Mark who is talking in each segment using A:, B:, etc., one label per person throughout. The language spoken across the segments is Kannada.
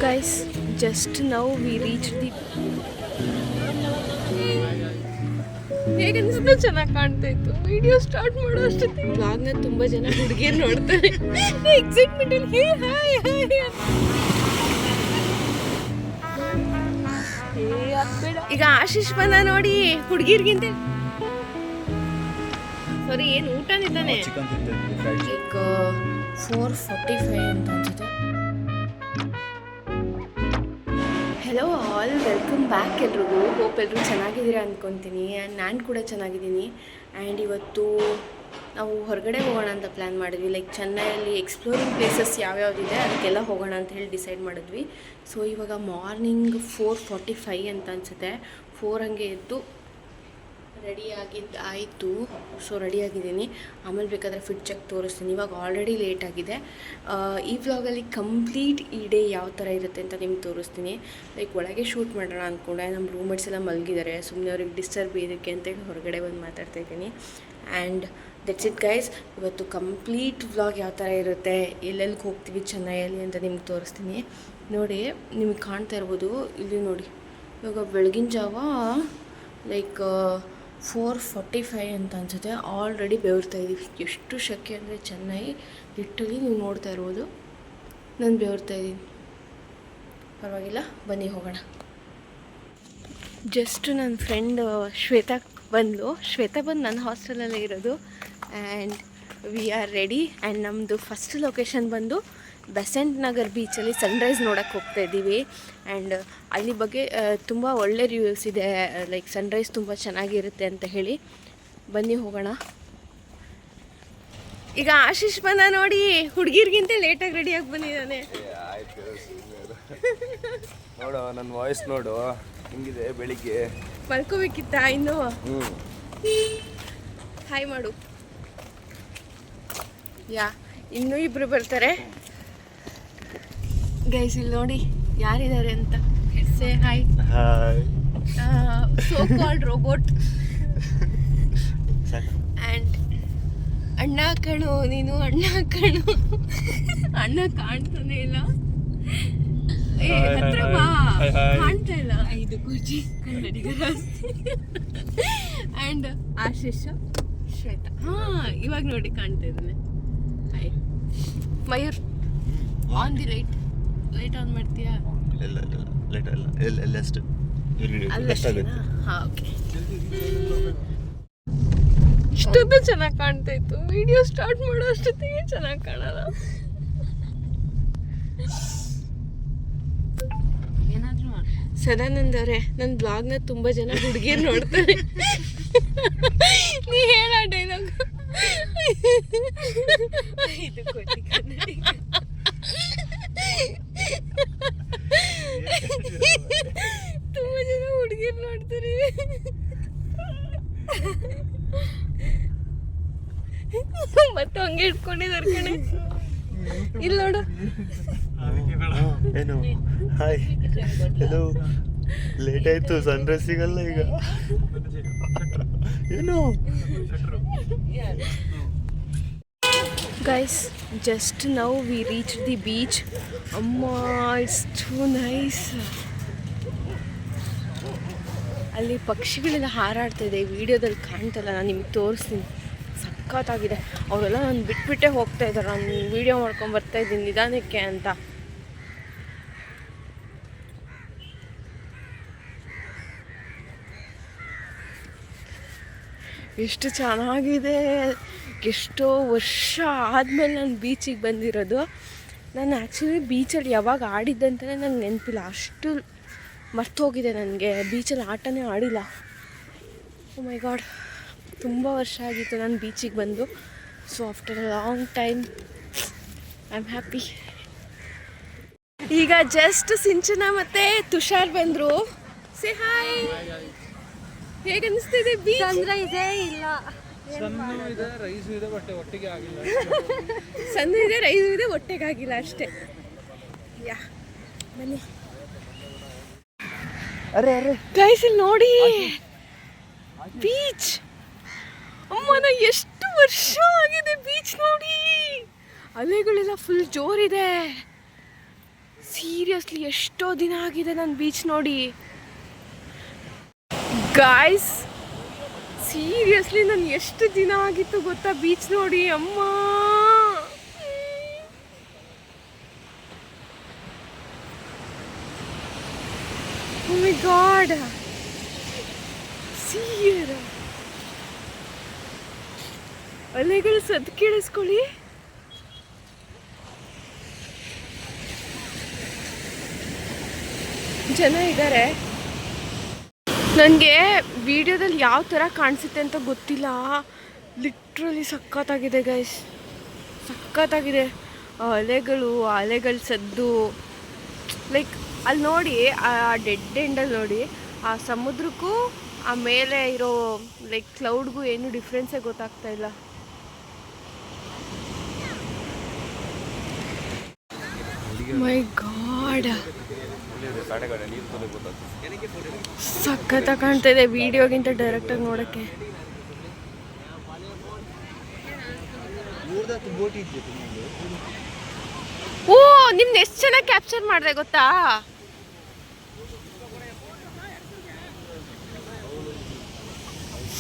A: Guys, just now we reached the ಹೇಗೆ ಅನಿಸ್ತು? ಚೆನ್ನಾಗಿ ಕಾಣ್ತಾ ಇತ್ತು. ವಿಡಿಯೋ ಸ್ಟಾರ್ಟ್ ಮಾಡೋ ಅಷ್ಟೊತ್ತಿಗೆ ಬ್ಲಾಗ್ನ ತುಂಬ ಜನ ಹುಡುಗಿಯರು ನೋಡ್ತಾರೆ. ಎಕ್ಸೈಟ್ಮೆಂಟ್ ಅಲ್ಲಿ ಹೇ ಹಾಯ್ ಹಾಯ್ ಈಗ ಆಶೀಶ್ ಬಂದ ನೋಡಿ ಹುಡುಗಿರ್ಗಿಂತ ಸಾರಿ ಏನು ಊಟ ನಿಂತಾನೆ ಈಗ 4:45 ಅಂತ ಅನ್ಸುತ್ತೆ. ಹೆಲೋ ಆಲ್, ವೆಲ್ಕಮ್ ಬ್ಯಾಕ್ ಎಲ್ರಿಗೂ. ಹೋಪ್ ಎಲ್ಲರೂ ಚೆನ್ನಾಗಿದ್ದೀರಾ ಅಂದ್ಕೊತೀನಿ. ಆ್ಯಂಡ್ ನಾನು ಕೂಡ ಚೆನ್ನಾಗಿದ್ದೀನಿ. ಆ್ಯಂಡ್ ಇವತ್ತು ನಾವು ಹೊರಗಡೆ ಹೋಗೋಣ ಅಂತ ಪ್ಲ್ಯಾನ್ ಮಾಡಿದ್ವಿ. ಲೈಕ್ ಚೆನ್ನೈಯಲ್ಲಿ ಎಕ್ಸ್ಪ್ಲೋರಿಂಗ್ ಪ್ಲೇಸಸ್ ಯಾವ್ಯಾವುದಿದೆ ಅದಕ್ಕೆಲ್ಲ ಹೋಗೋಣ ಅಂತ ಹೇಳಿ ಡಿಸೈಡ್ ಮಾಡಿದ್ವಿ. ಸೊ ಇವಾಗ ಮಾರ್ನಿಂಗ್ 4:45 ಅಂತ ಅನಿಸುತ್ತೆ. 4 ಹಂಗೆ ಎದ್ದು ರೆಡಿಯಾಗಿದ್ದಾಯಿತು. ಸೊ ರೆಡಿಯಾಗಿದ್ದೀನಿ. ಆಮೇಲೆ ಬೇಕಾದರೆ ಫಿಟ್ ಚೆಕ್ ತೋರಿಸ್ತೀನಿ. ಇವಾಗ ಆಲ್ರೆಡಿ ಲೇಟ್ ಆಗಿದೆ. ಈ ವ್ಲಾಗಲ್ಲಿ ಕಂಪ್ಲೀಟ್ ಈ ಡೇ ಯಾವ ಥರ ಇರುತ್ತೆ ಅಂತ ನಿಮ್ಗೆ ತೋರಿಸ್ತೀನಿ. ಲೈಕ್ ಒಳಗೆ ಶೂಟ್ ಮಾಡೋಣ ಅಂದ್ಕೊಂಡೆ. ನಮ್ಮ ರೂಮ್ಮೇಟ್ಸ್ ಎಲ್ಲ ಮಲಗಿದ್ದಾರೆ. ಸುಮ್ಮನೆ ಅವ್ರಿಗೆ ಡಿಸ್ಟರ್ಬ್ ಇದಕ್ಕೆ ಅಂತೇಳಿ ಹೊರಗಡೆ ಬಂದು ಮಾತಾಡ್ತಾಯಿದ್ದೀನಿ. And that's it guys. ಇವತ್ತು ಕಂಪ್ಲೀಟ್ ವ್ಲಾಗ್ ಯಾವ ಥರ ಇರುತ್ತೆ, ಎಲ್ಲೆಲ್ಲಿಗೆ ಹೋಗ್ತೀವಿ ಚೆನ್ನೈಯಲ್ಲಿ ಅಂತ ನಿಮ್ಗೆ ತೋರಿಸ್ತೀನಿ. ನೋಡಿ, ನಿಮಗೆ ಕಾಣ್ತಾ ಇರ್ಬೋದು ಇಲ್ಲಿ ನೋಡಿ. ಇವಾಗ ಬೆಳಗಿನ ಜಾವ ಲೈಕ್ 4:45 ಅಂತ ಅನಿಸುತ್ತೆ. ಆಲ್ರೆಡಿ ಬೆವರ್ತಾ ಇದ್ದೀವಿ. ಎಷ್ಟು ಶೆಕೆ ಅಂದರೆ ಚೆನ್ನೈ ಲಿಟ್ಟಲಿ ನೀವು ನೋಡ್ತಾ ಇರ್ಬೋದು. ನಾನು ಬೆವರ್ತಾ ಇದ್ದೀನಿ. ಪರವಾಗಿಲ್ಲ, ಬನ್ನಿ ಹೋಗೋಣ. ಜಸ್ಟ್ ನನ್ನ ಫ್ರೆಂಡ್ ಶ್ವೇತಾ ಬಂದು ನನ್ನ ಹಾಸ್ಟೆಲಲ್ಲೇ ಇರೋದು. And we are ready. And ನಮ್ಮದು ಫಸ್ಟ್ ಲೊಕೇಶನ್ ಬಂದು ಬೆಸೆಂಟ್ ನಗರ್ ಬೀಚಲ್ಲಿ ಸನ್ರೈಸ್ ನೋಡೋಕ್ಕೆ ಹೋಗ್ತಾ ಇದ್ದೀವಿ. ಆ್ಯಂಡ್ ಅಲ್ಲಿ ಬಗ್ಗೆ ತುಂಬ ಒಳ್ಳೆ ರಿವ್ಯೂಸ್ ಇದೆ. ಲೈಕ್ ಸನ್ರೈಸ್ ತುಂಬ ಚೆನ್ನಾಗಿರುತ್ತೆ ಅಂತ ಹೇಳಿ. ಬನ್ನಿ ಹೋಗೋಣ. ಈಗ ಆಶೀಶ್ ಬಂದ ನೋಡಿ ಹುಡುಗಿರ್ಗಿಂತ ಲೇಟಾಗಿ ರೆಡಿಯಾಗಿ ಬಂದಿದ್ದಾನೆ.
B: ನೋಡು ನನ್ನ ವಾಯ್ಸ್ ನೋಡು ಹಿಂಗಿದೆ. ಬೆಳಿಗ್ಗೆ
A: ಮಲ್ಕೋಬೇಕಿತ್ತ ಇನ್ನು? ಹಾಯ್ ಮಾಡು. ಇನ್ನೂ ಇಬ್ಬರು ಬರ್ತಾರೆ ಗೈಸ್. ಇಲ್ಲಿ ನೋಡಿ ಯಾರಿದ್ದಾರೆ ಅಂತ. Say hi. So called robot. And ಅಣ್ಣ ಕಣು ನೀನು, ಅಣ್ಣ ಕಣು. ಅಣ್ಣ ಕಾಣ್ತಾನೆ ಇಲ್ಲ. ಹತ್ರ ಬಾ, ಕಾಣ್ತಾ ಇಲ್ಲ. 5 ಕೋಟಿ ಕನ್ನಡಿಗರ. ಆ್ಯಂಡ್ ಆಶೀಶ್, ಶ್ವೇತಾ. ಇವಾಗ ನೋಡಿ ಕಾಣ್ತಾ ಇದ್ದಾನೆ. Hi Mayur. On the light on ಮಾಡ್ತೀಯಾ?
B: ಇಲ್ಲ ಲೈಟ್ ಇಲ್ಲ ಅಷ್ಟು
A: ಓಕೆ. ಇಷ್ಟೊಂದು ಚೆನ್ನಾಗಿ ಕಾಣ್ತಾ ಇತ್ತು. ವಿಡಿಯೋ ಸ್ಟಾರ್ಟ್ ಮಾಡೋ ಅಷ್ಟೊತ್ತಿಗೆ ಚೆನ್ನಾಗಿ ಕಾಣಲ್ಲ. ಸದಾನಂದ್ ಅವರೇ, ನನ್ನ ಬ್ಲಾಗ್ನ ತುಂಬ ಜನ ಹುಡುಗಿಯರು ನೋಡ್ತಾರೆ. ನೀ ಹೇಳ ಡೈಲಾಗ್. 5 ಕೋಟಿ ಕನ್ನಡಿಗ. ತುಂಬ ಜನ ಹುಡುಗಿಯರು ನೋಡ್ತಾರೆ. ಮತ್ತೆ ಹಂಗೆ ಇಟ್ಕೊಂಡಿದ್ದಾರೆ ಕಣೆ. ಇಲ್ಲಿ ನೋಡು.
B: ಏನು ಹಾಯ್ ಹಲೋ. ಲೇಟ್ ಆಯ್ತು, ಸನ್ರೈಸ್ ಸಿಗಲ್ಲ ಈಗ. ಏನು
A: guys, just now we reach the beach. ಅಮ್ಮ, ಇಟ್ಸ್ ಟೂ ನೈಸ್. ಅಲ್ಲಿ ಪಕ್ಷಿಗಳೆಲ್ಲ ಹಾರಾಡ್ತಾ ಇದೆ. ವಿಡಿಯೋದಲ್ಲಿ ಕಾಣ್ತಲ್ಲ, ನಾನು ನಿಮ್ಗೆ ತೋರಿಸ್ತೀನಿ. ಸಖತ್ತಾಗಿದೆ. ಅವರೆಲ್ಲ ನಾನು ಬಿಟ್ಬಿಟ್ಟೆ ಹೋಗ್ತಾ ಇದ್ದಾರೆ. ನಾನು ವೀಡಿಯೋ ಮಾಡ್ಕೊಂಡು ಬರ್ತಾ ಇದ್ದೀನಿ ನಿಧಾನಕ್ಕೆ ಅಂತ. ಎಷ್ಟು ಚೆನ್ನಾಗಿದೆ. ಎಷ್ಟೋ ವರ್ಷ ಆದಮೇಲೆ ನಾನು ಬೀಚಿಗೆ ಬಂದಿರೋದು. ನಾನು ಆ್ಯಕ್ಚುಲಿ ಬೀಚಲ್ಲಿ ಯಾವಾಗ ಆಡಿದ್ದಂತಲೇ ನನಗೆ ನೆನಪಿಲ್ಲ. ಅಷ್ಟು ಮರ್ತೋಗಿದೆ ನನಗೆ. ಬೀಚಲ್ಲಿ ಆಟನೇ ಆಡಿಲ್ಲ. ಓ ಮೈ ಗಾಡ್, ತುಂಬ ವರ್ಷ ಆಗಿತ್ತು ನಾನು ಬೀಚಿಗೆ ಬಂದು. So after a long time I am happy. ಈಗ ಜಸ್ಟ್ ಸಿಂಚನ ಮತ್ತು ತುಷಾರ್ ಬಂದರು. Say hi. ಹೇಗೆ ಅನಿಸ್ತಿದೆ ಬೀಚ್?
C: ಅಂದ್ರೆ ಇದೆ ಇಲ್ಲ,
A: ಸಣ್ಣ ಇದೆ, ರೈಸು ಇದೆ, ಹೊಟ್ಟೆಗೆ ಆಗಿಲ್ಲ ಅಷ್ಟೇ. ಯಾ ಬನ್ನಿ ಗೈಸ್, ಇಲ್ಲಿ ನೋಡಿ ಬೀಚ್. ಅಮ್ಮನ ಎಷ್ಟು ವರ್ಷ ಆಗಿದೆ ಬೀಚ್ ನೋಡಿ. ಅಲೆಗಳೆಲ್ಲ ಫುಲ್ ಜೋರಿದೆ. ಸೀರಿಯಸ್ಲಿ ಎಷ್ಟೋ ದಿನ ಆಗಿದೆ ನಾನು ಬೀಚ್ ನೋಡಿ ಗಾಯ್ಸ್. ಸೀರಿಯಸ್ಲಿ ನಾನು ಎಷ್ಟು ದಿನ ಆಗಿತ್ತು ಗೊತ್ತಾ ಬೀಚ್ ನೋಡಿ. ಅಮ್ಮ ಓ ಮೈ ಗಾಡ್, ಸೀರಿಯಸ್ ಅಲೆಗಳು ಸದ್ದು ಕೇಳಿಸ್ಕೊಳ್ಳಿ. ಜನ ಇದ್ದಾರೆ. ನನಗೆ ವಿಡಿಯೋದಲ್ಲಿ ಯಾವ ಥರ ಕಾಣಿಸುತ್ತೆ ಅಂತ ಗೊತ್ತಿಲ್ಲ. ಲಿಟ್ರಲಿ ಸಖತ್ತಾಗಿದೆ ಗೈಸ್, ಸಖತ್ತಾಗಿದೆ. ಅಲೆಗಳ ಸದ್ದು ಲೈಕ್ ಅಲ್ಲಿ ನೋಡಿ, ಆ ಡೆಡ್ ಎಂಡಲ್ಲಿ ನೋಡಿ, ಆ ಸಮುದ್ರಕ್ಕೂ ಆ ಮೇಲೆ ಇರೋ ಲೈಕ್ ಕ್ಲೌಡ್ಗೂ ಏನು ಡಿಫ್ರೆನ್ಸೇ ಗೊತ್ತಾಗ್ತಾ ಇಲ್ಲ. ಮೈ ಗಾಡ್, ಸಖತ್ತಾಗಿ ಕಾಣ್ತಾ ಇದೆ ವಿಡಿಯೋಗಿಂತ ಡೈರೆಕ್ಟಾಗಿ ನೋಡೋಕ್ಕೆ. ಓ, ನಿಮ್ನ ಎಷ್ಟು ಚೆನ್ನಾಗಿ ಕ್ಯಾಪ್ಚರ್ ಮಾಡಿದೆ ಗೊತ್ತಾ.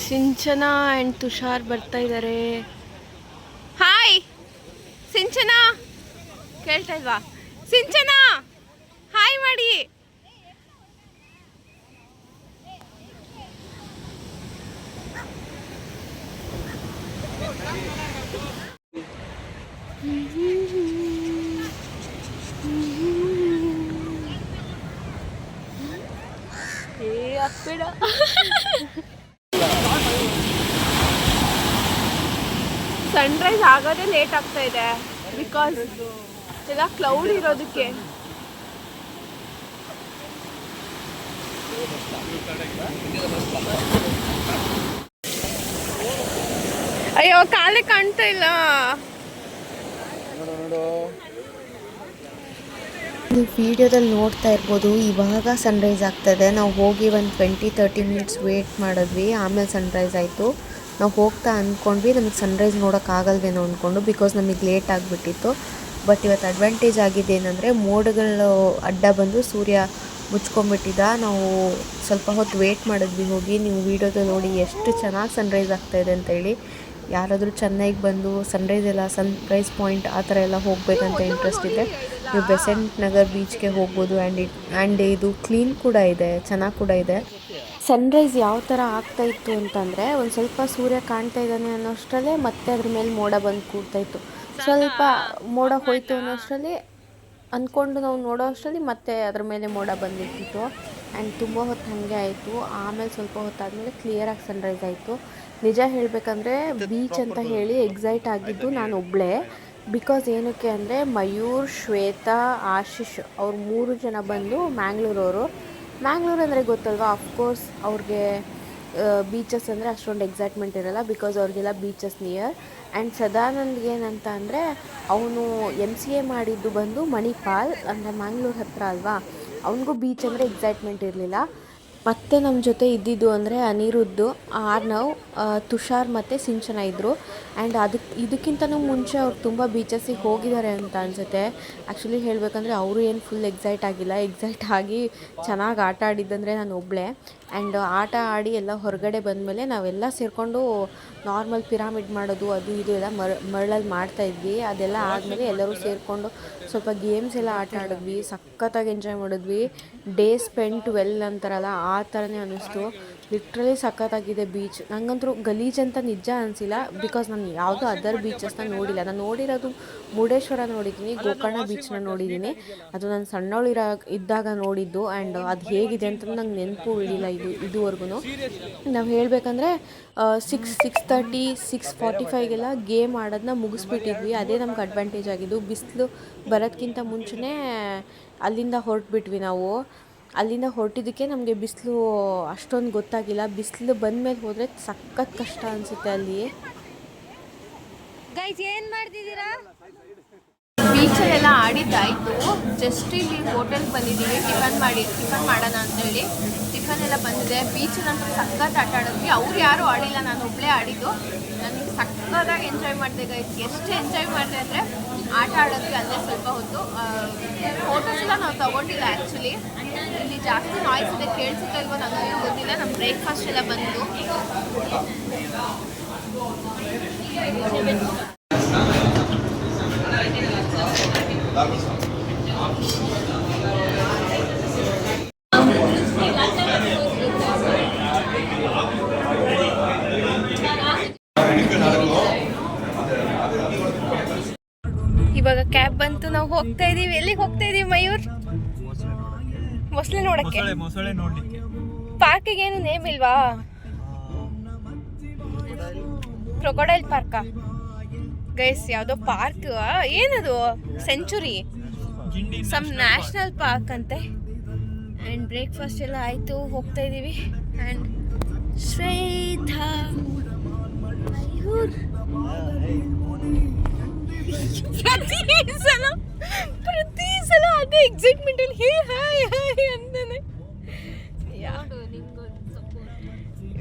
A: ಸಿಂಚನಾ ಆ್ಯಂಡ್ ತುಷಾರ್ ಬರ್ತಾ ಇದ್ದಾರೆ. ಹಾಯ್ ಸಿಂಚನಾ, ಕೇಳ್ತಾ ಇಲ್ವಾ? ಸಿಂಚನಾ ಹಾಯ್ ಮಾಡಿ. ಬೇಡ ಸನ್ರೈಸ್ ಆಗೋದೇ ಲೇಟ್ ಆಗ್ತಾ ಇದೆ ಬಿಕಾಸ್ ಎಲ್ಲ ಕ್ಲೌಡ್ ಇರೋದಕ್ಕೆ. ಅಯ್ಯೋ ಕಾಲೇ ಕಾಣ್ತಾ ಇಲ್ಲ.
C: ನೀವು ವಿಡಿಯೋದಲ್ಲಿ ನೋಡ್ತಾ ಇರ್ಬೋದು, ಇವಾಗ ಸನ್ರೈಸ್ ಆಗ್ತಾಯಿದೆ. ನಾವು ಹೋಗಿ ಒಂದು 20-30 ಮಿನಿಟ್ಸ್ ವೇಟ್ ಮಾಡಿದ್ವಿ, ಆಮೇಲೆ ಸನ್ರೈಸ್ ಆಯಿತು. ನಾವು ಹೋಗ್ತಾ ಅಂದ್ಕೊಂಡ್ವಿ ನಮಗೆ ಸನ್ರೈಸ್ ನೋಡೋಕ್ಕಾಗಲ್ವೇನೋ ಅಂದ್ಕೊಂಡು, ಬಿಕಾಸ್ ನಮಗೆ ಲೇಟ್ ಆಗಿಬಿಟ್ಟಿತ್ತು. ಬಟ್ ಇವತ್ತು ಅಡ್ವಾಂಟೇಜ್ ಆಗಿದೆ ಏನಂದರೆ ಮೋಡಗಳು ಅಡ್ಡ ಬಂದು ಸೂರ್ಯ ಮುಚ್ಕೊಂಡ್ಬಿಟ್ಟಿದ್ದ. ನಾವು ಸ್ವಲ್ಪ ಹೊತ್ತು ವೇಟ್ ಮಾಡಿದ್ವಿ ಹೋಗಿ. ನೀವು ವಿಡಿಯೋದಲ್ಲಿ ನೋಡಿ ಎಷ್ಟು ಚೆನ್ನಾಗಿ ಸನ್ರೈಸ್ ಆಗ್ತಾಯಿದೆ ಅಂತೇಳಿ. ಯಾರಾದರೂ ಚೆನ್ನೈಗೆ ಬಂದು ಸನ್ರೈಸ್ ಪಾಯಿಂಟ್ ಆ ಥರ ಎಲ್ಲ ಹೋಗಬೇಕಂತ ಇಂಟ್ರೆಸ್ಟ್ ಇದೆ, ನೀವು ಬೆಸೆಂಟ್ ನಗರ್ ಬೀಚ್ಗೆ ಹೋಗ್ಬೋದು. ಆ್ಯಂಡ್ ಇದು ಕ್ಲೀನ್ ಕೂಡ ಇದೆ, ಚೆನ್ನಾಗಿ ಕೂಡ ಇದೆ. ಸನ್ರೈಸ್ ಯಾವ ಥರ ಆಗ್ತಾಯಿತ್ತು ಅಂತಂದರೆ, ಒಂದು ಸ್ವಲ್ಪ ಸೂರ್ಯ ಕಾಣ್ತಾ ಇದ್ದಾನೆ ಅನ್ನೋಷ್ಟರಲ್ಲೇ ಮತ್ತೆ ಅದ್ರ ಮೇಲೆ ಮೋಡ ಬಂದು ಕೂಡ್ತಾಯಿತ್ತು. ಸ್ವಲ್ಪ ಮೋಡ ಹೋಯ್ತು ಅನ್ನೋಷ್ಟರಲ್ಲಿ ಅಂದ್ಕೊಂಡು ನಾವು ನೋಡೋ ಅಷ್ಟರಲ್ಲಿ ಮತ್ತೆ ಅದ್ರ ಮೇಲೆ ಮೋಡ ಬಂದಿರ್ತಿತ್ತು. ಆ್ಯಂಡ್ ತುಂಬ ಹೊತ್ತು ಹಾಗೆ ಆಯಿತು. ಆಮೇಲೆ ಸ್ವಲ್ಪ ಹೊತ್ತಾದಮೇಲೆ ಕ್ಲಿಯರಾಗಿ ಸನ್ರೈಸ್ ಆಯಿತು. ನಿಜ ಹೇಳಬೇಕಂದ್ರೆ ಬೀಚ್ ಅಂತ ಹೇಳಿ ಎಕ್ಸೈಟ್ ಆಗಿದ್ದು ನಾನು ಒಬ್ಬಳೇ. ಬಿಕಾಸ್ ಏನಕ್ಕೆ ಅಂದರೆ ಮಯೂರ್, ಶ್ವೇತಾ, ಆಶಿಶ್ ಅವ್ರು 3 ಜನ ಬಂದು ಮ್ಯಾಂಗ್ಳೂರವರು. ಮ್ಯಾಂಗ್ಳೂರು ಅಂದರೆ ಗೊತ್ತಲ್ವಾ, ಅಫ್ಕೋರ್ಸ್ ಅವ್ರಿಗೆ ಬೀಚಸ್ ಅಂದರೆ ಅಷ್ಟೊಂದು ಎಕ್ಸೈಟ್ಮೆಂಟ್ ಇರೋಲ್ಲ, ಬಿಕಾಸ್ ಅವ್ರಿಗೆಲ್ಲ ಬೀಚಸ್ ನಿಯರ್. ಆ್ಯಂಡ್ ಸದಾನಂದ್ಗೆ ಏನಂತ ಅಂದರೆ ಅವನು MCA ಮಾಡಿದ್ದು ಬಂದು ಮಣಿಪಾಲ್ ಅಂದರೆ ಮ್ಯಾಂಗ್ಳೂರ್ ಹತ್ತಿರ ಅಲ್ವಾ, ಅವನಿಗೂ ಬೀಚ್ ಅಂದರೆ ಎಕ್ಸೈಟ್ಮೆಂಟ್ ಇರಲಿಲ್ಲ. ಮತ್ತು ನಮ್ಮ ಜೊತೆ ಇದ್ದಿದ್ದು ಅಂದರೆ ಅನಿರುದ್ಧು, ಆರ್ನವ್, ತುಷಾರ್ ಮತ್ತು ಸಿಂಚನ ಇದ್ದರು. ಆ್ಯಂಡ್ ಇದಕ್ಕಿಂತನೂ ಮುಂಚೆ ಅವ್ರು ತುಂಬ ಬೀಚಸ್ಸಿಗೆ ಹೋಗಿದ್ದಾರೆ ಅಂತ ಅನಿಸುತ್ತೆ. ಆ್ಯಕ್ಚುಲಿ ಹೇಳಬೇಕಂದ್ರೆ ಅವರು ಏನು ಫುಲ್ ಎಕ್ಸೈಟ್ ಆಗಿಲ್ಲ. ಎಕ್ಸೈಟ್ ಆಗಿ ಚೆನ್ನಾಗಿ ಆಟ ಆಡಿದ್ದಂದರೆ ನಾನು ಒಬ್ಬಳೇ. ಆ್ಯಂಡ್ ಆಟ ಆಡಿ ಎಲ್ಲ ಹೊರಗಡೆ ಬಂದಮೇಲೆ ನಾವೆಲ್ಲ ಸೇರಿಕೊಂಡು ನಾರ್ಮಲ್ ಪಿರಾಮಿಡ್ ಮಾಡೋದು ಅದು ಇದು ಎಲ್ಲ ಮರಳಲ್ಲಿ ಮಾಡ್ತಾಯಿದ್ವಿ. ಅದೆಲ್ಲ ಆದಮೇಲೆ ಎಲ್ಲರೂ ಸೇರಿಕೊಂಡು ಸ್ವಲ್ಪ ಗೇಮ್ಸ್ ಎಲ್ಲ ಆಟ ಆಡಿದ್ವಿ, ಸಖತ್ತಾಗಿ ಎಂಜಾಯ್ ಮಾಡಿದ್ವಿ. ಡೇ ಸ್ಪೆಂಟ್ ವೆಲ್ ಅಂತಾರಲ್ಲ ಆ ಥರನೇ ಅನ್ನಿಸ್ತು. ಲಿಟ್ರಲಿ ಸಖತ್ತಾಗಿದೆ ಬೀಚ್. ನಂಗಂತೂ ಗಲೀಜಂತ ನಿಜ ಅನಿಸಿಲ್ಲ, ಬಿಕಾಸ್ ನಾನು ಯಾವುದೋ ಅದರ್ ಬೀಚಸ್ನ ನೋಡಿಲ್ಲ. ನಾನು ನೋಡಿರೋದು ಮುರುಡೇಶ್ವರ ನೋಡಿದ್ದೀನಿ, ಗೋಕರ್ಣ ಬೀಚ್ನ ನೋಡಿದ್ದೀನಿ. ಅದು ನಾನು ಇದ್ದಾಗ ನೋಡಿದ್ದು. ಆ್ಯಂಡ್ ಅದು ಹೇಗಿದೆ ಅಂತ ನಂಗೆ ನೆನಪು ಉಳಿದಿಲ್ಲ ಇದುವರೆಗೂ. ನಾವು ಹೇಳಬೇಕಂದ್ರೆ 6:30 6:45ಗೆಲ್ಲ ಗೇಮ್ ಆಡೋದನ್ನ ಮುಗಿಸ್ಬಿಟ್ಟಿದ್ವಿ. ಅದೇ ನಮ್ಗೆ ಅಡ್ವಾಂಟೇಜ್ ಆಗಿದ್ದು. ಬಿಸಿಲು ಬರೋದಕ್ಕಿಂತ ಮುಂಚೆನೇ ಅಲ್ಲಿಂದ ಹೊರಟ್ಬಿಟ್ವಿ ನಾವು. ಅಲ್ಲಿಂದ ಹೊರಟಿದ್ದಕ್ಕೆ ನಮಗೆ ಬಿಸಿಲು ಅಷ್ಟೊಂದು ಗೊತ್ತಾಗಿಲ್ಲ. ಬಿಸಿಲು ಬಂದಮೇಲೆ ಹೋದರೆ ಸಖತ್ ಕಷ್ಟ ಅನಿಸುತ್ತೆ ಅಲ್ಲಿ.
D: ಗೈಸ್ ಏನು ಮಾಡ್ತಿದ್ದೀರಾ?
A: ಬೀಚ್ ಬೀಚಲ್ಲೆಲ್ಲ ಆಡಿದ್ದಾಯಿತು. ಜಸ್ಟ್ ಇಲ್ಲಿ ಹೋಟೆಲ್ಗೆ ಬಂದಿದ್ದೀವಿ ಟಿಫನ್ ಮಾಡೋಣ ಅಂತೇಳಿ. ಟಿಫನ್ ಎಲ್ಲ ಬಂದಿದೆ. ಬೀಚಲ್ಲಂತೂ ಸಖತ್ ಆಟ ಆಡಿದ್ವಿ. ಅವ್ರು ಯಾರೂ ಆಡಿಲ್ಲ, ನಾನು ಒಬ್ಬಳೇ ಆಡಿದ್ದು. ನನಗೆ ಸಖತ್ತಾಗಿ ಎಂಜಾಯ್ ಮಾಡಿದೆ ಗೈಸ್. ಎಷ್ಟು ಎಂಜಾಯ್ ಮಾಡಿದೆ ಅಂದರೆ ಆಟ ಆಡೋದ್ವಿ ಅಲ್ಲೇ ಸ್ವಲ್ಪ ಹೊತ್ತು. ಫೋಟೋಸ್ ಎಲ್ಲ ನಾವು ತೊಗೊಂಡಿಲ್ಲ ಆ್ಯಕ್ಚುಲಿ. ಇಲ್ಲಿ ಜಾಸ್ತಿ ನಾಯ್ಸ್ ಇದೆ, ಕೇಳಿಸುತ್ತಾ ಇಲ್ವೋ ನನಗೆ ಗೊತ್ತಿಲ್ಲ. ನಮ್ಮ ಬ್ರೇಕ್ಫಾಸ್ಟ್ ಎಲ್ಲ ಬಂತು. ಇವಾಗ ಕ್ಯಾಬ್ ಬಂತು, ನಾವು ಹೋಗ್ತಾ ಇದೀವಿ. ಎಲ್ಲಿಗೆ ಹೋಗ್ತಾ ಇದೀವಿ ಮಯೂರ್? ಮೊಸಳೆ ನೋಡಕ್ಕೆ.
B: ಮೊಸಳೆ ನೋಡ್ಲಿಕ್ಕೆ.
A: ಪಾರ್ಕಿಗೆ ಏನು ನೇಮ್ ಇಲ್ವಾ? ಕ್ರೊಕೊಡೈಲ್ ಪಾರ್ಕಾ ಗೈಸ್? ಯಾವುದೋ ಪಾರ್ಕ್. ಏನದು? ಸೆಂಚುರಿ ಸಮ್ ನ್ಯಾಷನಲ್ ಪಾರ್ಕ್ ಅಂತೆ. ಆ್ಯಂಡ್ ಬ್ರೇಕ್ಫಾಸ್ಟ್ ಎಲ್ಲ ಆಯಿತು, ಹೋಗ್ತಾ ಇದ್ದೀವಿ. ಆ್ಯಂಡ್ ಶ್ವೇತಾ ಮಯೂರ್ ಪ್ರತಿ ಸಲ ಅದೇ ಎಕ್ಸೈಟ್ಮೆಂಟ್ ಅಲ್ಲಿ ಹೇ ಹಾಯ್ ಹಾಯ್ ಅಂತಾನೆ.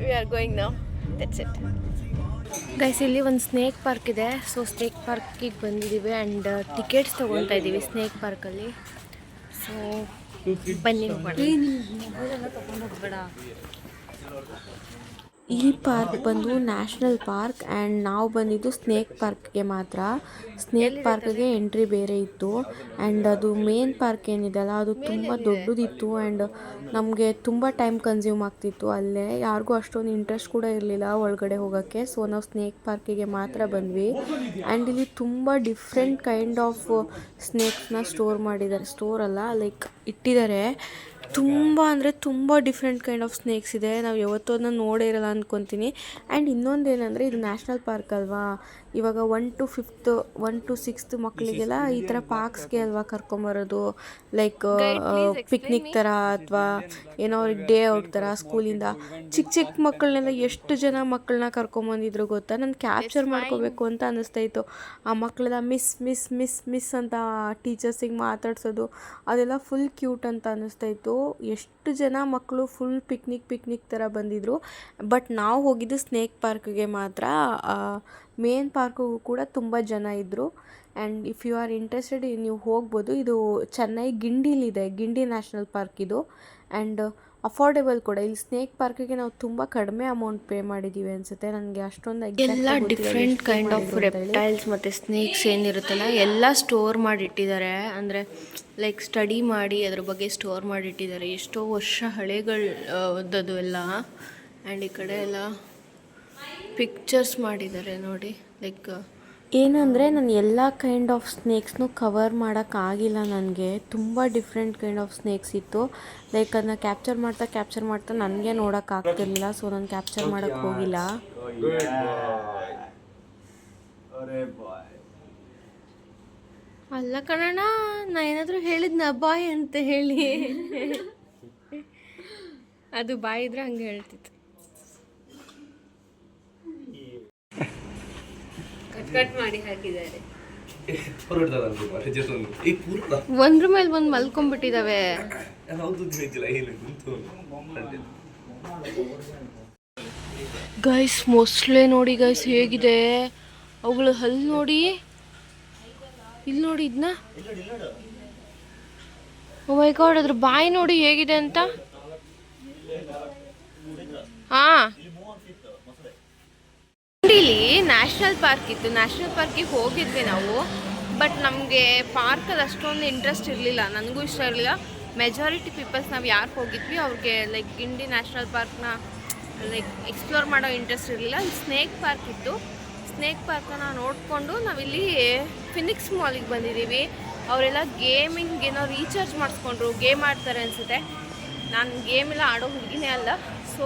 A: We are going now, that's it guys. ಇಲ್ಲಿ ಒಂದು ಸ್ನೇಕ್ ಪಾರ್ಕ್ ಇದೆ. ಸೊ ಸ್ನೇಕ್ ಪಾರ್ಕಿಗೆ ಬಂದಿದ್ದೀವಿ ಆ್ಯಂಡ್ ಟಿಕೆಟ್ಸ್ ತೊಗೊಳ್ತಾ ಇದ್ದೀವಿ ಸ್ನೇಕ್ ಪಾರ್ಕಲ್ಲಿ. ಸೊ ಬನ್ನಿ ಹೋಗೋಣ. ಈ ಪಾರ್ಕ್ ಬಂದು ನ್ಯಾಷನಲ್ ಪಾರ್ಕ್ ಆ್ಯಂಡ್ ನಾವು ಬಂದಿದ್ದು ಸ್ನೇಕ್ ಪಾರ್ಕ್ಗೆ ಮಾತ್ರ. ಸ್ನೇಕ್ ಪಾರ್ಕ್ಗೆ ಎಂಟ್ರಿ ಬೇರೆ ಇತ್ತು ಆ್ಯಂಡ್ ಅದು ಮೇನ್ ಪಾರ್ಕ್ ಏನಿದೆಯಲ್ಲ ಅದು ತುಂಬ ದೊಡ್ಡದಿತ್ತು ಆ್ಯಂಡ್ ನಮಗೆ ತುಂಬ ಟೈಮ್ ಕನ್ಸ್ಯೂಮ್ ಆಗ್ತಿತ್ತು. ಅಲ್ಲೇ ಯಾರಿಗೂ ಅಷ್ಟೊಂದು ಇಂಟ್ರೆಸ್ಟ್ ಕೂಡ ಇರಲಿಲ್ಲ ಒಳಗಡೆ ಹೋಗೋಕ್ಕೆ. ಸೊ ನಾವು ಸ್ನೇಕ್ ಪಾರ್ಕಿಗೆ ಮಾತ್ರ ಬಂದ್ವಿ. ಆ್ಯಂಡ್ ಇಲ್ಲಿ ತುಂಬ ಡಿಫ್ರೆಂಟ್ ಕೈಂಡ್ ಆಫ್ ಸ್ನೇಕ್ಸ್ನ ಸ್ಟೋರ್ ಮಾಡಿದ್ದಾರೆ. ಸ್ಟೋರ್ ಅಲ್ಲ, ಲೈಕ್ ಇಟ್ಟಿದ್ದಾರೆ. ತುಂಬ ಅಂದರೆ ತುಂಬ ಡಿಫ್ರೆಂಟ್ ಕೈಂಡ್ ಆಫ್ ಸ್ನೇಕ್ಸ್ ಇದೆ. ನಾವು ಯಾವತ್ತೂ ಅದನ್ನ ನೋಡೇ ಇರಲ್ಲ ಅಂದ್ಕೊತೀನಿ. ಆ್ಯಂಡ್ ಇನ್ನೊಂದು ಏನಂದರೆ ಇದು ನ್ಯಾಷನಲ್ ಪಾರ್ಕ್ ಅಲ್ವಾ, ಇವಾಗ 1 to 6 ಮಕ್ಕಳಿಗೆಲ್ಲ ಈ ಥರ ಪಾರ್ಕ್ಸ್ಗೆ ಅಲ್ವಾ ಕರ್ಕೊಂಬರೋದು. ಲೈಕ್ ಪಿಕ್ನಿಕ್ ಥರ ಅಥವಾ ಏನೋ ಅವ್ರಿಗೆ ಡೇ ಔಟ್ ಥರ ಸ್ಕೂಲಿಂದ. ಚಿಕ್ಕ ಮಕ್ಕಳನ್ನೆಲ್ಲ ಎಷ್ಟು ಜನ ಮಕ್ಕಳನ್ನ ಕರ್ಕೊಂಬಂದಿದ್ರು ಗೊತ್ತಾ? ನಾನು ಕ್ಯಾಪ್ಚರ್ ಮಾಡ್ಕೋಬೇಕು ಅಂತ ಅನ್ನಿಸ್ತಾಯಿತ್ತು. ಆ ಮಕ್ಕಳೆಲ್ಲ ಮಿಸ್ ಮಿಸ್ ಮಿಸ್ ಮಿಸ್ ಅಂತ ಟೀಚರ್ಸಿಗೆ ಮಾತಾಡ್ಸೋದು ಅದೆಲ್ಲ ಫುಲ್ ಕ್ಯೂಟ್ ಅಂತ ಅನ್ನಿಸ್ತಾಯಿತ್ತು. ಎಷ್ಟು ಜನ ಮಕ್ಕಳು ಫುಲ್ ಪಿಕ್ನಿಕ್ ಥರ ಬಂದಿದ್ರು. ಬಟ್ ನಾವು ಹೋಗಿದ್ದು ಸ್ನೇಕ್ ಪಾರ್ಕ್ಗೆ ಮಾತ್ರ. ಮೇನ್ ಪಾರ್ಕಿಗೂ ಕೂಡ ತುಂಬ ಜನ ಇದ್ದರು. And if you are interested ನೀವು ಹೋಗ್ಬೋದು. ಇದು ಚೆನ್ನೈ ಗಿಂಡಿಲಿದೆ, ಗಿಂಡಿ ನ್ಯಾಷನಲ್ ಪಾರ್ಕ್ ಇದು. ಆ್ಯಂಡ್ ಅಫೋರ್ಡೆಬಲ್ ಕೂಡ. ಇಲ್ಲಿ ಸ್ನೇಕ್ ಪಾರ್ಕಿಗೆ ನಾವು ತುಂಬ ಕಡಿಮೆ ಅಮೌಂಟ್ ಪೇ ಮಾಡಿದ್ದೀವಿ ಅನಿಸುತ್ತೆ. ನನಗೆ ಅಷ್ಟೊಂದು ಎಲ್ಲ ಡಿಫ್ರೆಂಟ್ ಕೈಂಡ್ ಆಫ್ ರೆಪ್ಟೈಲ್ಸ್ ಮತ್ತು ಸ್ನೇಕ್ಸ್ ಏನಿರುತ್ತಲ್ಲ ಎಲ್ಲ ಸ್ಟೋರ್ ಮಾಡಿಟ್ಟಿದ್ದಾರೆ. ಅಂದರೆ ಲೈಕ್ ಸ್ಟಡಿ ಮಾಡಿ ಅದ್ರ ಬಗ್ಗೆ ಸ್ಟೋರ್ ಮಾಡಿಟ್ಟಿದ್ದಾರೆ. ಎಷ್ಟೋ ವರ್ಷ ಹಳೆಗಳದ್ದು ಎಲ್ಲ. ಆ್ಯಂಡ್ ಈ ಕಡೆ ಎಲ್ಲ ಪಿಕ್ಚರ್ಸ್ ಮಾಡಿದ್ದಾರೆ ನೋಡಿ. ಲೈಕ್ ಏನಂದರೆ ನಾನು ಎಲ್ಲ ಕೈಂಡ್ ಆಫ್ ಸ್ನೇಕ್ಸ್ನು ಕವರ್ ಮಾಡೋಕ್ಕಾಗಿಲ್ಲ. ನನಗೆ ತುಂಬ ಡಿಫ್ರೆಂಟ್ ಕೈಂಡ್ ಆಫ್ ಸ್ನೇಕ್ಸ್ ಇತ್ತು. ಲೈಕ್ ಅದನ್ನ ಕ್ಯಾಪ್ಚರ್ ಮಾಡ್ತಾ ನನಗೆ ನೋಡೋಕ್ಕಾಗ್ತಿರ್ಲಿಲ್ಲ. ಸೊ ನಾನು ಕ್ಯಾಪ್ಚರ್ ಮಾಡೋಕ್ಕೆ ಹೋಗಿಲ್ಲ. ಅಲ್ಲ ಕಣಣ್ಣ, ನಾ ಏನಾದರೂ ಹೇಳಿದ್ನ ಬಾಯ್ ಅಂತ ಹೇಳಿ. ಅದು ಬಾಯ್ ಇದ್ರೆ ಹಂಗೆ ಹೇಳ್ತಿತ್ತು. ಕಟ್ ಮಾಡಿ ಹಾಕಿದ್ದಾರೆ. ಒಂದ್ರ ಮೇಲೆ ಒಂದು ಮಲ್ಕೊಂಡ್ಬಿಟ್ಟಿದಾವೆ. ಗೈಸ್ ಮೊಸಳೆ ನೋಡಿ ಗೈಸ್ ಹೇಗಿದೆ. ಅವುಗಳು ಹಲ್ಲು ನೋಡಿ. ಇಲ್ಲಿ ನೋಡಿ ಇದನ್ನ. ಓ ಮೈ ಗಾಡ್, ಅದ್ರ ಬಾಯಿ ನೋಡಿ ಹೇಗಿದೆ ಅಂತ. ಹಾಂ, ಇಲ್ಲಿ ನ್ಯಾಷನಲ್ ಪಾರ್ಕ್ ಇತ್ತು. ನ್ಯಾಷನಲ್ ಪಾರ್ಕಿಗೆ ಹೋಗಿದ್ವಿ ನಾವು. ಬಟ್ ನಮಗೆ ಪಾರ್ಕಲ್ಲಿ ಅಷ್ಟೊಂದು ಇಂಟ್ರೆಸ್ಟ್ ಇರಲಿಲ್ಲ. ನನಗೂ ಇಷ್ಟ ಇರಲಿಲ್ಲ. ಮೆಜಾರಿಟಿ ಪೀಪಲ್ಸ್ ನಾವು ಯಾರು ಹೋಗಿದ್ವಿ ಅವ್ರಿಗೆ ಲೈಕ್ ಗಿಂಡಿ ನ್ಯಾಷನಲ್ ಪಾರ್ಕ್ನ ಲೈಕ್ ಎಕ್ಸ್ಪ್ಲೋರ್ ಮಾಡೋ ಇಂಟ್ರೆಸ್ಟ್ ಇರಲಿಲ್ಲ. ಇಲ್ಲಿ ಸ್ನೇಕ್ ಪಾರ್ಕ್ ಇತ್ತು. ಸ್ನೇಕ್ ಪಾರ್ಕನ್ನು ನೋಡಿಕೊಂಡು ನಾವಿಲ್ಲಿ ಫಿನಿಕ್ಸ್ ಮಾಲಿಗೆ ಬಂದಿದ್ದೀವಿ. ಅವರೆಲ್ಲ ಗೇಮಿಂಗ್ ಏನೋ ರೀಚಾರ್ಜ್ ಮಾಡಿಸ್ಕೊಂಡ್ರು. ಗೇಮ್ ಆಡ್ತಾರೆ ಅನಿಸುತ್ತೆ. ನಾನು ಗೇಮೆಲ್ಲ ಆಡೋ ಹುಡುಗಿನೇ ಅಲ್ಲ. ಸೊ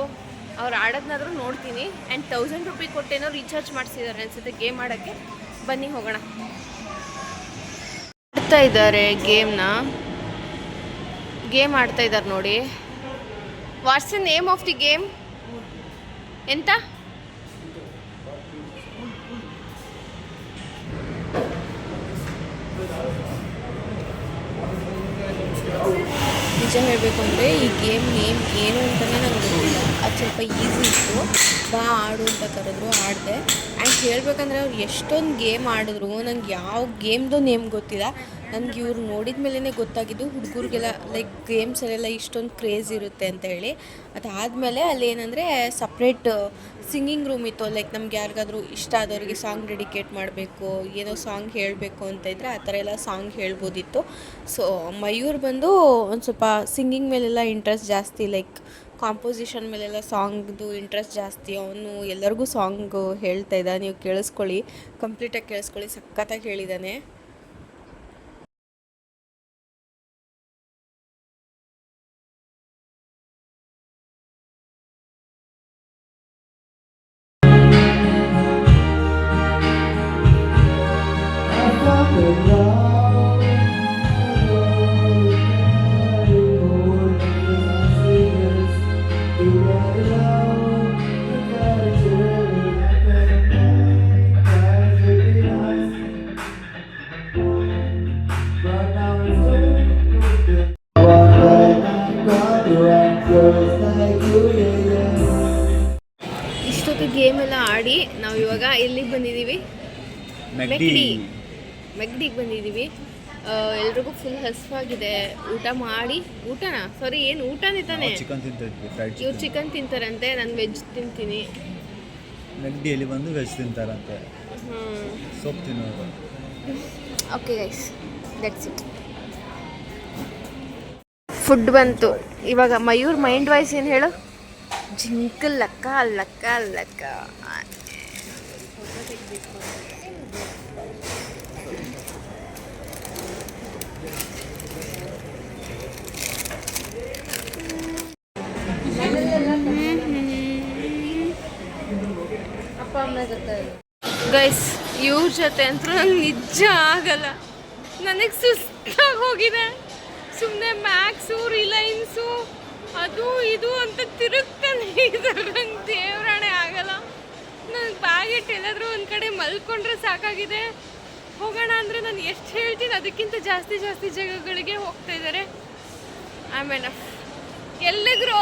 A: ಅವ್ರು ಆಡೋದನ್ನಾದರೂ ನೋಡ್ತೀನಿ. ಆ್ಯಂಡ್ 1000 ರೂಪಾಯಿ ಕೊಟ್ಟೇನೋ ರೀಚಾರ್ಜ್ ಮಾಡಿಸಿದ್ದಾರೆ ಅನಿಸುತ್ತೆ ಗೇಮ್ ಆಡೋಕ್ಕೆ. ಬನ್ನಿ ಹೋಗೋಣ. ಆಡ್ತಾ ಇದ್ದಾರೆ ಗೇಮ್ ಆಡ್ತಾ ಇದ್ದಾರೆ ನೋಡಿ. What's the name of the game? ಎಂತ? ಹೇಳಬೇಕು ಅಂದರೆ ಈ ಗೇಮ್ ನೇಮ್ ಏನು ಅಂತಲೇ ನಂಗೆ ಗೊತ್ತಿಲ್ಲ. ಅದು ಸ್ವಲ್ಪ ಈಸಿ ಇತ್ತು, ಬಾ ಆಡು ಅಂತ ಕರೆದ್ರು, ಆಡಿದೆ. ಆ್ಯಂಡ್ ಹೇಳಬೇಕಂದ್ರೆ ಅವ್ರು ಎಷ್ಟೊಂದು ಗೇಮ್ ಆಡಿದ್ರು, ನಂಗೆ ಯಾವ ಗೇಮ್ದು ನೇಮ್ ಗೊತ್ತಿಲ್ಲ. ನನಗೆ ಇವ್ರು ನೋಡಿದ ಮೇಲೇ ಗೊತ್ತಾಗಿದ್ದು ಹುಡುಗರಿಗೆಲ್ಲ ಲೈಕ್ ಗೇಮ್ಸಲ್ಲೆಲ್ಲ ಇಷ್ಟೊಂದು ಕ್ರೇಜ್ ಇರುತ್ತೆ ಅಂತ ಹೇಳಿ. ಅದಾದಮೇಲೆ ಅಲ್ಲಿ ಏನಂದರೆ ಸಪ್ರೇಟ್ ಸಿಂಗಿಂಗ್ ರೂಮ್ ಇತ್ತು. ಲೈಕ್ ನಮ್ಗೆ ಯಾರಿಗಾದ್ರೂ ಇಷ್ಟ ಆದವ್ರಿಗೆ ಸಾಂಗ್ ಡೆಡಿಕೇಟ್ ಮಾಡಬೇಕು, ಏನೋ ಸಾಂಗ್ ಹೇಳಬೇಕು ಅಂತ ಇದ್ದರೆ ಆ ಥರ ಎಲ್ಲ ಸಾಂಗ್ ಹೇಳ್ಬೋದಿತ್ತು. ಸೊ ಮಯೂರ್ ಬಂದು ಒಂದು ಸ್ವಲ್ಪ ಸಿಂಗಿಂಗ್ ಮೇಲೆಲ್ಲ ಇಂಟ್ರೆಸ್ಟ್ ಜಾಸ್ತಿ, ಲೈಕ್ ಕಾಂಪೋಸಿಷನ್ ಮೇಲೆಲ್ಲ ಸಾಂಗ್ದು ಇಂಟ್ರೆಸ್ಟ್ ಜಾಸ್ತಿ. ಅವನು ಎಲ್ಲರಿಗೂ ಸಾಂಗು ಹೇಳ್ತಾ ಇದ್ದ. ನೀವು ಕೇಳಿಸ್ಕೊಳ್ಳಿ, ಕಂಪ್ಲೀಟಾಗಿ ಕೇಳಿಸ್ಕೊಳ್ಳಿ, ಸಖತ್ತಾಗಿ ಹೇಳಿದ್ದಾನೆ. ಇಷ್ಟೊತ್ತು ಗೇಮ್ ಎಲ್ಲ ಆಡಿ ನಾವು ಇವಾಗ ಎಲ್ಲಿಗೆ ಬಂದಿದ್ದೀವಿ? ಮೆಗ್ಡಿಗೆ ಬಂದಿದ್ದೀವಿ. ಎಲ್ರಿಗೂ ಫುಲ್ ಹಸಿವಾಗಿದೆ. ಏನು ಊಟನೇ ತಾನೆ. ಇವ್ರು ಚಿಕನ್ ತಿಂತಾರಂತೆ, ನಾನು ವೆಜ್ ತಿಂತೀನಿ.
B: ಮೆಗ್ಡಿಯಲ್ಲಿ ಬಂದು ವೆಜ್ ತಿಂತಾರಂತೆ, ಸೊಪ್ಪು ತಿನ್ನೋದು.
A: Okay guys, that's it. Food ಬಂತು. ಇವಾಗ ಮಯೂರ್ ಮೈಂಡ್ ವಾಯ್ಸ್ ಏನು ಹೇಳು? ಜಿಂಕಲ್ಲಕ್ಕ ಅಲ್ಲಕ್ಕ ಅಲ್ಲಕ್ಕ. ಗೈಸ್, ಇವ್ರ ಜೊತೆ ಅಂತೂ ನಂಗೆ ನಿಜ ಆಗಲ್ಲ. ನನಗೆ ಸುಸ್ತಾಗಿ ಹೋಗಿದೆ. ಸುಮ್ಮನೆ ಮ್ಯಾಕ್ಸು, ರಿಲಯನ್ಸು, ಅದು ಇದು ಅಂತ ತಿರುಗ್ತಾನೆ ಇದ್ದಾರೆ. ನಂಗೆ ದೇವರಾಣೆ ಆಗಲ್ಲ. ನನಗೆ ಬ್ಯಾಗ್ ಇಟ್ಟು ಎಲ್ಲಾದರೂ ಒಂದು ಕಡೆ ಮಲ್ಕೊಂಡ್ರೆ ಸಾಕಾಗಿದೆ. ಹೋಗೋಣ ಅಂದರೆ ನಾನು ಎಷ್ಟು ಹೇಳ್ತೀನಿ ಅದಕ್ಕಿಂತ ಜಾಸ್ತಿ ಜಾಗಗಳಿಗೆ ಹೋಗ್ತಾ ಇದ್ದಾರೆ. ಆಮೇಲೆ ಎಲ್ಲಿಗ್ರೋ